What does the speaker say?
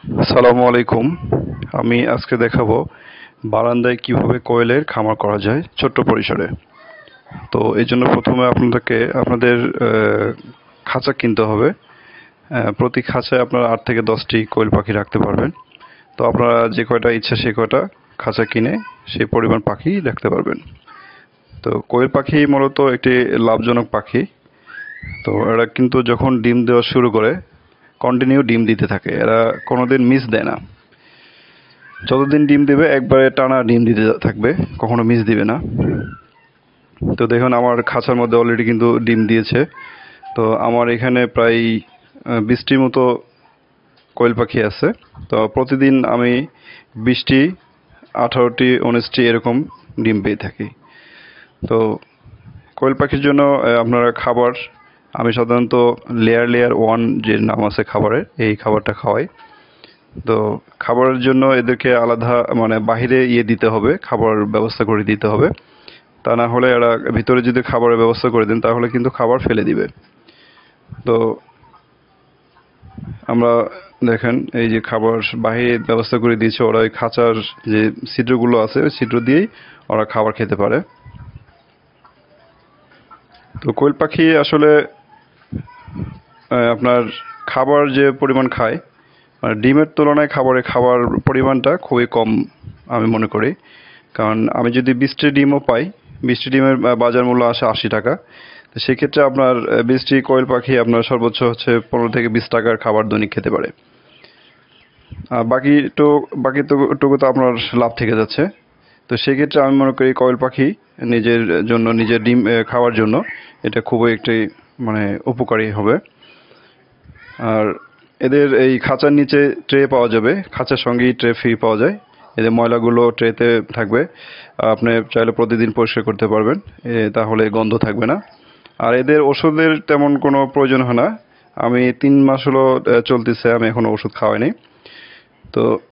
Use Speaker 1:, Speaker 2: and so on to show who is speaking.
Speaker 1: আসসালামু আলাইকুম। আমি আজকে দেখাবো বারান্দায় কিভাবে কোয়েলের খামার করা যায় ছোট্ট পরিসরে। তো এই জন্য প্রথমে আপনাদেরকে আপনাদের খাঁচা কিনতে হবে। প্রতি খাঁচায় আপনারা 8 থেকে 10টি কোয়েল পাখি রাখতে পারবেন। তো আপনারা যে কয়টা ইচ্ছা সে কয়টা খাঁচা কিনে সেই পরিমাণ পাখি রাখতে পারবেন। তো কোয়েল পাখি মূলত একটি লাভজনক পাখি। তো এরা কিন্তু যখন ডিম দেওয়া শুরু করে কন্টিনিউ ডিম দিতে থাকে, এরা কোনোদিন মিস দেয় না। যতদিন ডিম দেবে একবারে টানা ডিম দিতে থাকবে, কখনো মিস দিবে না। তো দেখুন আমার খাঁচার মধ্যে অলরেডি কিন্তু ডিম দিয়েছে। তো আমার এখানে প্রায় 20টির মতো কোয়েল পাখি আছে। তো প্রতিদিন আমি 20টি, 18টি, 19টি এরকম ডিম পেয়ে থাকি। তো কোয়েল পাখির জন্য আপনারা খাবার, আমি সাধারণত লেয়ার লেয়ার ওয়ান যে নাম আছে খাবারের, এই খাবারটা খাওয়াই। তো খাবারের জন্য এদেরকে আলাদা মানে বাহিরে দিতে হবে, খাবার ব্যবস্থা করে দিতে হবে। তা না হলে এরা ভিতরে যদি খাবারের ব্যবস্থা করে দেন তাহলে কিন্তু খাবার ফেলে দিবে। তো আমরা দেখেন এই যে খাবার বাহিরে ব্যবস্থা করে দিয়েছে, ওরা ওই খাঁচার যে ছিদ্রগুলো আছে ওই ছিদ্র দিয়েই ওরা খাবার খেতে পারে। তো কোয়েল পাখি আসলে আপনার খাবার যে পরিমাণ খায়, মানে ডিমের তুলনায় খাবার পরিমাণটা খুবই কম আমি মনে করি। কারণ আমি যদি 20টি ডিমও পাই, 20টি ডিমের বাজার মূল্য আসে 80 টাকা। তো সেক্ষেত্রে আপনার 20টি কোয়েল পাখি আপনার সর্বোচ্চ হচ্ছে 15 থেকে 20 টাকার খাবার দৈনিক খেতে পারে। আর বাকি টুকু তো আপনার লাভ থেকে যাচ্ছে। তো সেক্ষেত্রে আমি মনে করি কোয়েল পাখি নিজের জন্য, নিজের ডিম খাওয়ার জন্য এটা খুবই একটি মানে উপকারী হবে। আর এদের এই খাঁচার নিচে ট্রে পাওয়া যাবে, খাঁচার সঙ্গেই ট্রে ফ্রি পাওয়া যায়। এদের ময়লাগুলো ট্রেতে থাকবে, আপনি চাইলে প্রতিদিন পরিষ্কার করতে পারবেন, তাহলে গন্ধ থাকবে না। আর এদের ওষুধের তেমন কোনো প্রয়োজন হয় না। আমি 3 মাস হলো চলতেছে, আমি এখনো ওষুধ খাওয়াইনি। তো